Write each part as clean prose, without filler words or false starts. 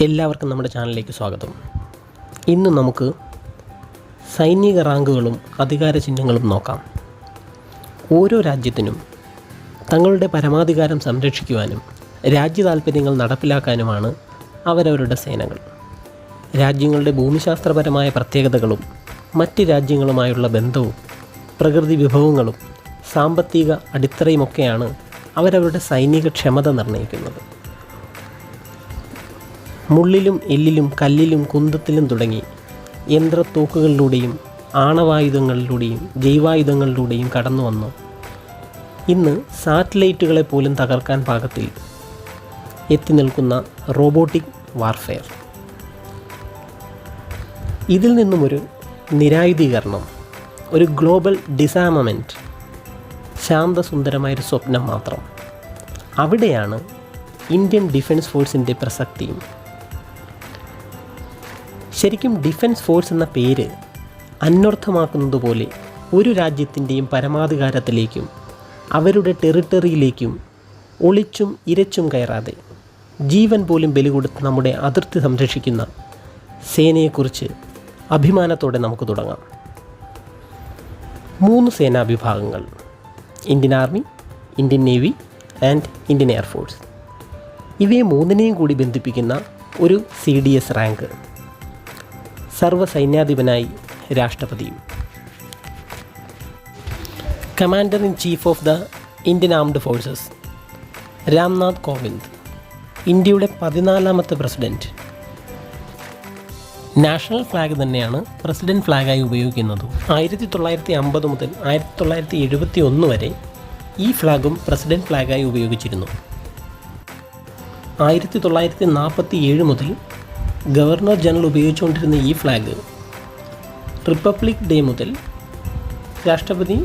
എല്ലാവർക്കും നമ്മുടെ ചാനലിലേക്ക് സ്വാഗതം. ഇന്ന് നമുക്ക് സൈനിക റാങ്കുകളും അധികാര ചിഹ്നങ്ങളും നോക്കാം. ഓരോ രാജ്യത്തിനും തങ്ങളുടെ പരമാധികാരം സംരക്ഷിക്കുവാനും രാജ്യ താൽപ്പര്യങ്ങൾ നടപ്പിലാക്കാനുമാണ് അവരവരുടെ സേനകൾ. രാജ്യങ്ങളുടെ ഭൂമിശാസ്ത്രപരമായ പ്രത്യേകതകളും മറ്റ് രാജ്യങ്ങളുമായുള്ള ബന്ധവും പ്രകൃതി വിഭവങ്ങളും സാമ്പത്തിക അടിത്തറയുമൊക്കെയാണ് അവരവരുടെ സൈനിക ക്ഷമത നിർണ്ണയിക്കുന്നത്. മുള്ളിലും എല്ലിലും കല്ലിലും കുന്തത്തിലും തുടങ്ങി യന്ത്രത്തോക്കുകളിലൂടെയും ആണവായുധങ്ങളിലൂടെയും ജൈവായുധങ്ങളിലൂടെയും കടന്നു വന്നു ഇന്ന് സാറ്റലൈറ്റുകളെ പോലും തകർക്കാൻ പാകത്തിൽ എത്തി നിൽക്കുന്ന റോബോട്ടിക് വാർഫെയർ. ഇതിൽ നിന്നുമൊരു നിരായുധീകരണം, ഒരു ഗ്ലോബൽ ഡിസാമമെൻറ്റ് ശാന്തസുന്ദരമായൊരു സ്വപ്നം മാത്രം. അവിടെയാണ് ഇന്ത്യൻ ഡിഫൻസ് ഫോഴ്സിൻ്റെ പ്രസക്തിയും. ശരിക്കും ഡിഫൻസ് ഫോഴ്സ് എന്ന പേര് അന്വർത്ഥമാക്കുന്നത് പോലെ ഒരു രാജ്യത്തിൻ്റെയും പരമാധികാരത്തിലേക്കും അവരുടെ ടെറിട്ടറിയിലേക്കും ഒളിച്ചും ഇരച്ചും കയറാതെ ജീവൻ പോലും ബലി കൊടുത്ത് നമ്മുടെ അതിർത്തി സംരക്ഷിക്കുന്ന സേനയെക്കുറിച്ച് അഭിമാനത്തോടെ നമുക്ക് തുടങ്ങാം. 3 സേനാ വിഭാഗങ്ങൾ: Indian army, Indian navy and Indian air force. ഇവയെ മൂന്നിനെയും കൂടി ബന്ധിപ്പിക്കുന്ന ഒരു CDS റാങ്ക്, സർവ്വസൈന്യാധിപനായി രാഷ്ട്രപതിയും. Commander in chief of the Indian armed forces Ramnath Kovind, ഇന്ത്യയുടെ 14ാമത്തെ പ്രസിഡൻറ്റ്. നാഷണൽ ഫ്ലാഗ് തന്നെയാണ് പ്രസിഡൻറ്റ് ഫ്ലാഗായി ഉപയോഗിക്കുന്നത്. 1950 മുതൽ 1971 വരെ ഈ ഫ്ലാഗും പ്രസിഡൻറ്റ് ഫ്ലാഗായി ഉപയോഗിച്ചിരുന്നു. 1947 മുതൽ ഗവർണർ ജനറൽ ഉപയോഗിച്ചുകൊണ്ടിരുന്ന ഈ ഫ്ലാഗ് റിപ്പബ്ലിക് ഡേ മുതൽ രാഷ്ട്രപതി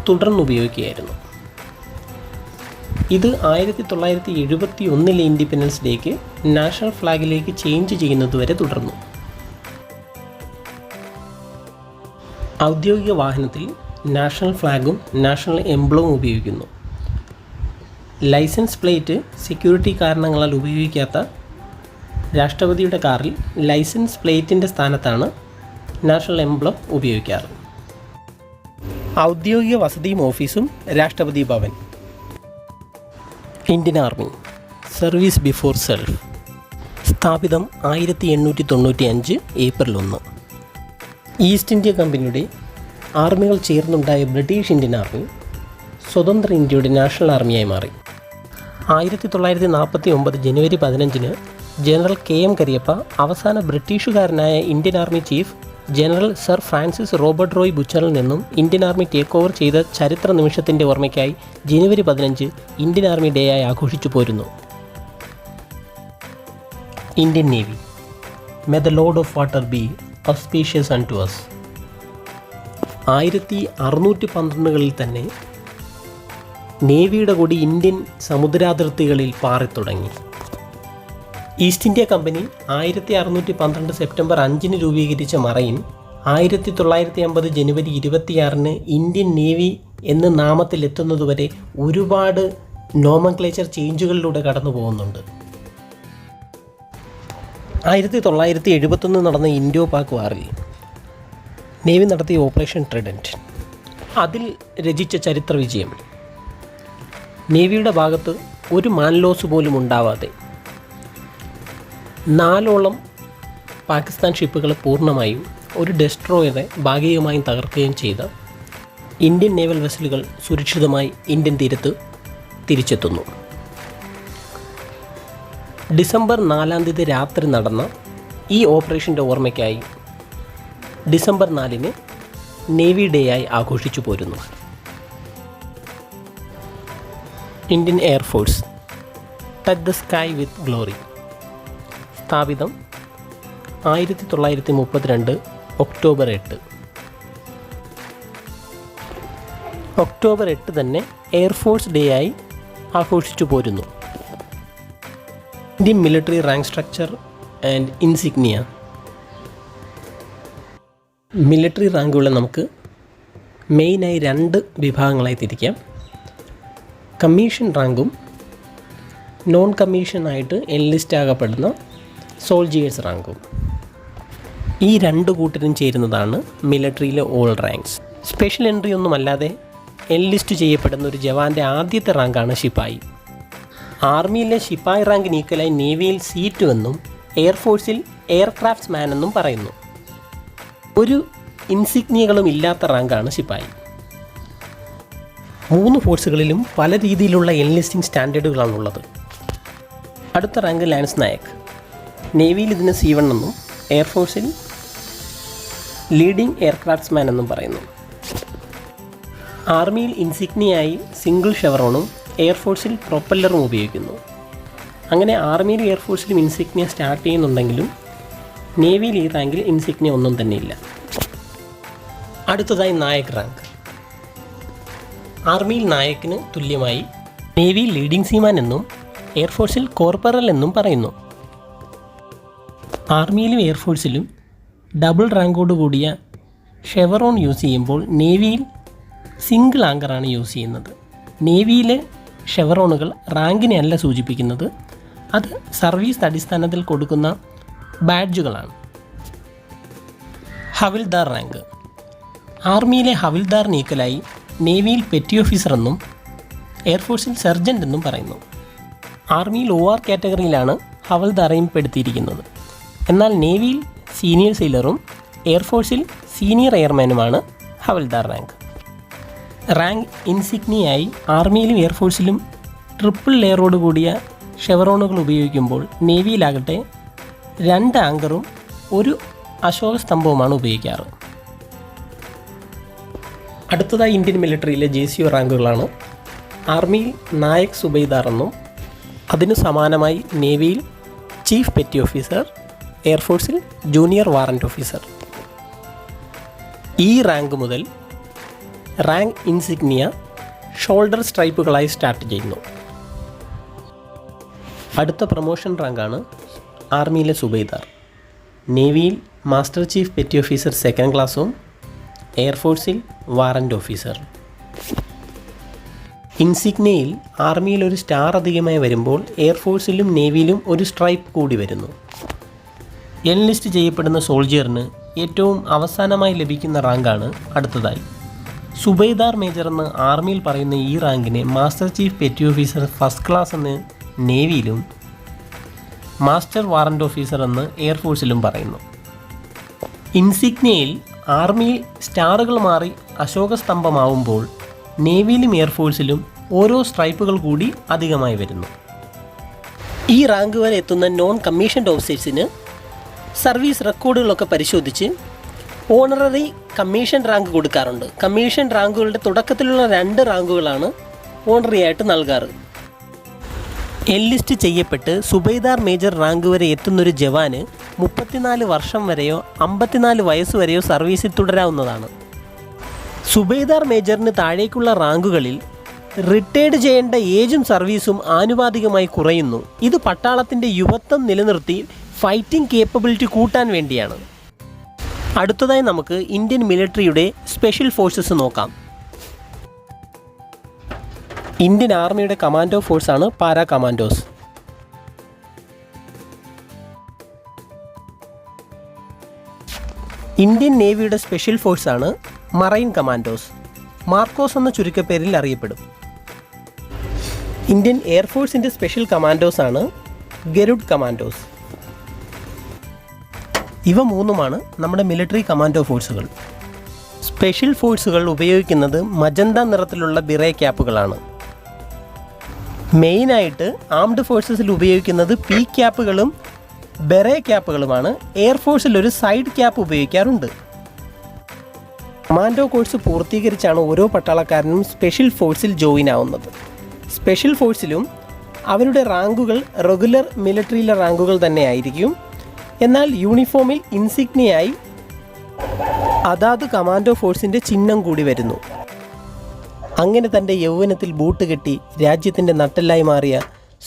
തുടർന്ന് ഉപയോഗിക്കുകയായിരുന്നു. ഇത് 1971 ഇൻഡിപെൻഡൻസ് ഡേക്ക് നാഷണൽ ഫ്ലാഗിലേക്ക് ചേഞ്ച് ചെയ്യുന്നതുവരെ തുടർന്നു. ഔദ്യോഗിക വാഹനത്തിൽ നാഷണൽ ഫ്ലാഗും നാഷണൽ എംബ്ലവും ഉപയോഗിക്കുന്നു. ലൈസൻസ് പ്ലേറ്റ് സെക്യൂരിറ്റി കാരണങ്ങളാൽ ഉപയോഗിക്കാത്ത രാഷ്ട്രപതിയുടെ കാറിൽ ലൈസൻസ് പ്ലേറ്റിൻ്റെ സ്ഥാനത്താണ് നാഷണൽ എംബ്ലം ഉപയോഗിക്കാറ്. ഔദ്യോഗിക വസതിയും ഓഫീസും Rashtrapati Bhavan. Indian army service before self, സ്ഥാപിതം 1895 ഏപ്രിൽ 1. ഈസ്റ്റ് ഇന്ത്യ കമ്പനിയുടെ ആർമികൾ ചേർന്നുണ്ടായ ബ്രിട്ടീഷ് ഇന്ത്യൻ ആർമി സ്വതന്ത്ര ഇന്ത്യയുടെ നാഷണൽ ആർമിയായി മാറി. 1949 ജനുവരി 15 ജനറൽ KM കരിയപ്പ അവസാന ബ്രിട്ടീഷുകാരനായ Indian army chief general sir Francis Robert Roy ബുച്ചറിൽ നിന്നും ഇന്ത്യൻ ആർമി ടേക്ക് ഓവർ ചെയ്ത ചരിത്ര നിമിഷത്തിൻ്റെ ഓർമ്മയ്ക്കായി ജനുവരി 15 ഇന്ത്യൻ ആർമി ഡേ ആയി ആഘോഷിച്ചു പോരുന്നു. Indian navy. May the lord of water be auspicious unto us. 1612കളിൽ തന്നെ നേവിയുടെ കൊടി ഇന്ത്യൻ സമുദ്രാതിർത്തികളിൽ പാറിത്തുടങ്ങി. ഈസ്റ്റ് ഇന്ത്യ കമ്പനി 1612 സെപ്റ്റംബർ 5 രൂപീകരിച്ച മറൈൻ 1950 ജനുവരി 26 ഇന്ത്യൻ നേവി എന്ന നാമത്തിലെത്തുന്നതുവരെ ഒരുപാട് നോമൻക്ലേച്ചർ ചേഞ്ചുകളിലൂടെ കടന്നു പോകുന്നുണ്ട്. 1971 നടന്ന ഇൻഡോ പാക് വാറിൽ നേവി നടത്തിയ ഓപ്പറേഷൻ ട്രിഡൻറ്റ്, അതിൽ രചിച്ച ചരിത്ര വിജയം, നേവിയുടെ ഭാഗത്ത് ഒരു മാൻലോസ് പോലും ഉണ്ടാവാതെ 4ഓളം പാകിസ്ഥാൻ ഷിപ്പുകളെ പൂർണ്ണമായും ഒരു ഡെസ്ട്രോയറെ ഭാഗികമായും തകർക്കുകയും ചെയ്ത ഇന്ത്യൻ നേവൽ വെസലുകൾ സുരക്ഷിതമായി ഇന്ത്യൻ തീരത്ത് തിരിച്ചെത്തുന്നു. ഡിസംബർ 4 രാത്രി നടന്ന ഈ ഓപ്പറേഷൻ്റെ ഓർമ്മയ്ക്കായി ഡിസംബർ 4 നേവി ഡേ ആയി ആഘോഷിച്ചു പോരുന്നു. Indian air force touch the sky with glory, സ്ഥാപിതം 1932 ഒക്ടോബർ 8. ഒക്ടോബർ 8 തന്നെ എയർഫോഴ്സ് ഡേ ആയി ആഘോഷിച്ചു പോരുന്നു. Indian military rank structure and insignia. മിലിറ്ററി റാങ്കുകളെ നമുക്ക് മെയിനായി 2 വിഭാഗങ്ങളായി തിരിക്കാം. കമ്മീഷൻ റാങ്കും നോൺ കമ്മീഷൻ ആയിട്ട് എൻലിസ്റ്റ് ആകപ്പെടുന്ന സോൾജിയേഴ്സ് റാങ്കും. ഈ രണ്ട് കൂട്ടരും ചേരുന്നതാണ് മിലിറ്ററിയിലെ ഓൾ റാങ്ക്സ്. സ്പെഷ്യൽ എൻട്രി ഒന്നുമല്ലാതെ എൻലിസ്റ്റ് ചെയ്യപ്പെടുന്ന ഒരു ജവാൻ്റെ ആദ്യത്തെ റാങ്കാണ് ശിപ്പായി. ആർമിയിലെ ശിപ്പായി റാങ്കിന് ഈക്വലായി നേവിയിൽ C2 എന്നും എയർഫോഴ്സിൽ എയർക്രാഫ്റ്റ്സ് മാൻ എന്നും പറയുന്നു. ഒരു ഇൻസിഗ്നിയകളും ഇല്ലാത്ത റാങ്കാണ് ശിപ്പായി. 3 ഫോഴ്സുകളിലും പല രീതിയിലുള്ള എൻലിസ്റ്റിംഗ് സ്റ്റാൻഡേർഡുകളാണുള്ളത്. അടുത്ത റാങ്ക് ലാൻസ് നായക്. നേവിയിൽ ഇതിന് C1 എന്നും എയർഫോഴ്സിൽ ലീഡിംഗ് എയർക്രാഫ്റ്റ്സ് മാൻ എന്നും പറയുന്നു. ആർമിയിൽ ഇൻസിഗ്നിയായി സിംഗിൾ ഷെവറോണും എയർഫോഴ്സിൽ പ്രൊപ്പല്ലറും ഉപയോഗിക്കുന്നു. അങ്ങനെ ആർമിയിലും എയർഫോഴ്സിലും ഇൻസിഗ്നിയ സ്റ്റാർട്ട് ചെയ്യുന്നുണ്ടെങ്കിലും നേവിയിൽ ഈ റാങ്കിൽ ഇൻസിഗ്നിയ ഒന്നും തന്നെയില്ല. അടുത്തതായി നായക് റാങ്ക്. ആർമിയിൽ നായക്കിന് തുല്യമായി നേവിയിൽ ലീഡിംഗ് സീമാൻ എന്നും എയർഫോഴ്സിൽ കോർപ്പറൽ എന്നും പറയുന്നു. ആർമിയിലും എയർഫോഴ്സിലും ഡബിൾ റാങ്കോട് കൂടിയ ഷെവറോൺ യൂസ് ചെയ്യുമ്പോൾ നേവിയിൽ സിംഗിൾ ആങ്കറാണ് യൂസ് ചെയ്യുന്നത്. നേവിയിലെ ഷെവറോണുകൾ റാങ്കിനെ അല്ല സൂചിപ്പിക്കുന്നത്, അത് സർവീസ് അടിസ്ഥാനത്തിൽ കൊടുക്കുന്ന ബാഡ്ജുകളാണ്. ഹവിൽദാർ റാങ്ക്. ആർമിയിലെ ഹവിൽദാറിന് ഈക്വലായി നേവിയിൽ പെറ്റി ഓഫീസർ എന്നും എയർഫോഴ്സിൽ സർജൻ്റ് എന്നും പറയുന്നു. ആർമിയിൽ OR കാറ്റഗറിയിലാണ് ഹവൽദാറേയും പെടുത്തിയിരിക്കുന്നത്. എന്നാൽ നേവിയിൽ സീനിയർ സെയിലറും എയർഫോഴ്സിൽ സീനിയർ എയർമാനുമാണ് ഹവൽദാർ റാങ്ക്. റാങ്ക് ഇൻസിഗ്നിയായി ആർമിയിലും എയർഫോഴ്സിലും ട്രിപ്പിൾ ലെയറോട് കൂടിയ ഷെവറോണുകൾ ഉപയോഗിക്കുമ്പോൾ നേവിയിലാകട്ടെ 2 ആങ്കറും 1 അശോക സ്തംഭവുമാണ് ഉപയോഗിക്കാറ്. അടുത്തതായി ഇന്ത്യൻ മിലിറ്ററിയിലെ JCO റാങ്കുകളാണ്. ആർമിയിൽ നായക് സുബൈദാർ എന്നും അതിനു സമാനമായി നേവിയിൽ ചീഫ് പെറ്റി ഓഫീസർ, എയർഫോഴ്സിൽ ജൂനിയർ വാറൻറ്റ് ഓഫീസർ. ഈ റാങ്ക് മുതൽ റാങ്ക് ഇൻസിഗ്നിയ ഷോൾഡർ സ്ട്രൈപ്പുകളായി സ്റ്റാർട്ട് ചെയ്യുന്നു. അടുത്ത പ്രൊമോഷൻ റാങ്കാണ് ആർമിയിലെ സുബൈദാർ. നേവിയിൽ master chief petty officer 2nd ക്ലാസ്സും എയർഫോഴ്സിൽ വാറൻറ്റ് ഓഫീസർ. ഇൻസിഗ്നിയയിൽ ആർമിയിൽ ഒരു സ്റ്റാർ അധികമായി വരുമ്പോൾ എയർഫോഴ്സിലും നേവിയിലും ഒരു സ്ട്രൈപ്പ് കൂടി വരുന്നു. എൻലിസ്റ്റ് ചെയ്യപ്പെടുന്ന സോൾജിയറിന് ഏറ്റവും അവസാനമായി ലഭിക്കുന്ന റാങ്കാണ് അടുത്തതായി. സുബൈദാർ മേജർ എന്ന് ആർമിയിൽ പറയുന്ന ഈ റാങ്കിനെ master chief petty officer 1st class എന്ന് നേവിയിലും മാസ്റ്റർ വാറൻറ്റ് ഓഫീസർ എന്ന് എയർഫോഴ്സിലും പറയുന്നു. ഇൻസിഗ്നിയയിൽ ആർമിയിൽ സ്റ്റാറുകൾ മാറി അശോക സ്തംഭമാവുമ്പോൾ നേവിയിലും എയർഫോഴ്സിലും ഓരോ സ്ട്രൈപ്പുകൾ കൂടി അധികമായി വരുന്നു. ഈ റാങ്ക് വരെ എത്തുന്ന നോൺ കമ്മീഷൻഡ് ഓഫീസേഴ്സിന് സർവീസ് റെക്കോർഡുകളൊക്കെ പരിശോധിച്ച് ഓണററി കമ്മീഷൻ റാങ്ക് കൊടുക്കാറുണ്ട്. കമ്മീഷൻ റാങ്കുകളുടെ തുടക്കത്തിലുള്ള 2 റാങ്കുകളാണ് ഓണറി ആയിട്ട് നൽകാറ്. എൻലിസ്റ്റ് ചെയ്യപ്പെട്ട് സുബൈദാർ മേജർ റാങ്ക് വരെ എത്തുന്നൊരു ജവാന് 34 വർഷം വരെയോ 54 വയസ്സ് വരെയോ സർവീസിൽ തുടരാവുന്നതാണ്. സുബൈദാർ മേജറിന് താഴേക്കുള്ള റാങ്കുകളിൽ റിട്ടയർഡ് ചെയ്യേണ്ട ഏജും സർവീസും ആനുപാതികമായി കുറയുന്നു. ഇത് പട്ടാളത്തിൻ്റെ യുവത്വം നിലനിർത്തി ഫൈറ്റിംഗ് കേപ്പബിലിറ്റി കൂട്ടാൻ വേണ്ടിയാണ്. അടുത്തതായി നമുക്ക് ഇന്ത്യൻ മിലിറ്ററിയുടെ സ്പെഷ്യൽ ഫോഴ്സസ് നോക്കാം. ഇന്ത്യൻ ആർമിയുടെ കമാൻഡോ ഫോഴ്സാണ് പാരാ കമാൻഡോസ്. ഇന്ത്യൻ നേവിയുടെ സ്പെഷ്യൽ ഫോഴ്സാണ് മറൈൻ കമാൻഡോസ്. മാർക്കോസ് എന്ന ചുരുക്കപ്പേരിൽ അറിയപ്പെടും. ഇന്ത്യൻ എയർഫോഴ്സിൻ്റെ സ്പെഷ്യൽ കമാൻഡോസാണ് ഗരുഡ് കമാൻഡോസ്. ഇവ 3ഉമാണ് നമ്മുടെ മിലിറ്ററി കമാൻഡോ ഫോഴ്സുകൾ. സ്പെഷ്യൽ ഫോഴ്സുകൾ ഉപയോഗിക്കുന്നത് മജന്ത നിറത്തിലുള്ള ബിറേ ക്യാപ്പുകളാണ്. മെയിനായിട്ട് ആംഡ് ഫോഴ്സസിൽ ഉപയോഗിക്കുന്നത് പി ക്യാപ്പുകളും ബെറേ ക്യാപ്പുകളുമാണ്. എയർഫോഴ്സിൽ ഒരു സൈഡ് ക്യാപ്പ് ഉപയോഗിക്കാറുണ്ട്. കമാൻഡോ കോഴ്സ് പൂർത്തീകരിച്ചാണ് ഓരോ പട്ടാളക്കാരനും സ്പെഷ്യൽ ഫോഴ്സിൽ ജോയിൻ ആവുന്നത്. സ്പെഷ്യൽ ഫോഴ്സിലും അവരുടെ റാങ്കുകൾ റെഗുലർ മിലിറ്ററിയിലെ റാങ്കുകൾ തന്നെ ആയിരിക്കും. എന്നാൽ യൂണിഫോമിൽ ഇൻസിഗ്നിയായി അതാത് കമാൻഡോ ഫോഴ്സിൻ്റെ ചിഹ്നം കൂടി വരുന്നു. അങ്ങനെ തൻ്റെ യൗവനത്തിൽ ബൂട്ട് കെട്ടി രാജ്യത്തിൻ്റെ നട്ടെല്ലായി മാറിയ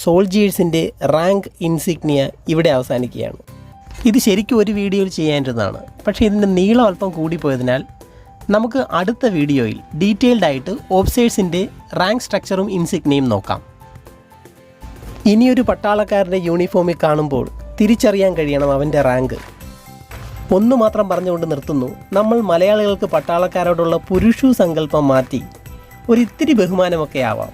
സോൾജിയേഴ്സിൻ്റെ റാങ്ക് ഇൻസിഗ്നിയ ഇവിടെ അവസാനിക്കുകയാണ്. ഇത് ശരിക്കും ഒരു വീഡിയോയിൽ ചെയ്യാനിരുന്നതാണ്. പക്ഷേ ഇതിൻ്റെ നീളം അല്പം കൂടിപ്പോയതിനാൽ നമുക്ക് അടുത്ത വീഡിയോയിൽ ഡീറ്റെയിൽഡായിട്ട് ഓഫീസേഴ്സിൻ്റെ റാങ്ക് സ്ട്രക്ചറും ഇൻസിഗ്നിയും നോക്കാം. ഇനിയൊരു പട്ടാളക്കാരൻ്റെ യൂണിഫോമിൽ കാണുമ്പോൾ തിരിച്ചറിയാൻ കഴിയണം അവൻ്റെ റാങ്ക്. ഒന്ന് മാത്രം പറഞ്ഞുകൊണ്ട് നിർത്തുന്നു. നമ്മൾ മലയാളികൾക്ക് പട്ടാളക്കാരോടുള്ള പുരുഷു സങ്കല്പം മാറ്റി ഒരിത്തിരി ബഹുമാനമൊക്കെ ആവാം.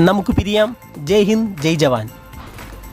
നമുക്ക് പിരിയാം. ജയ് ഹിന്ദ്, ജയ് ജവാൻ.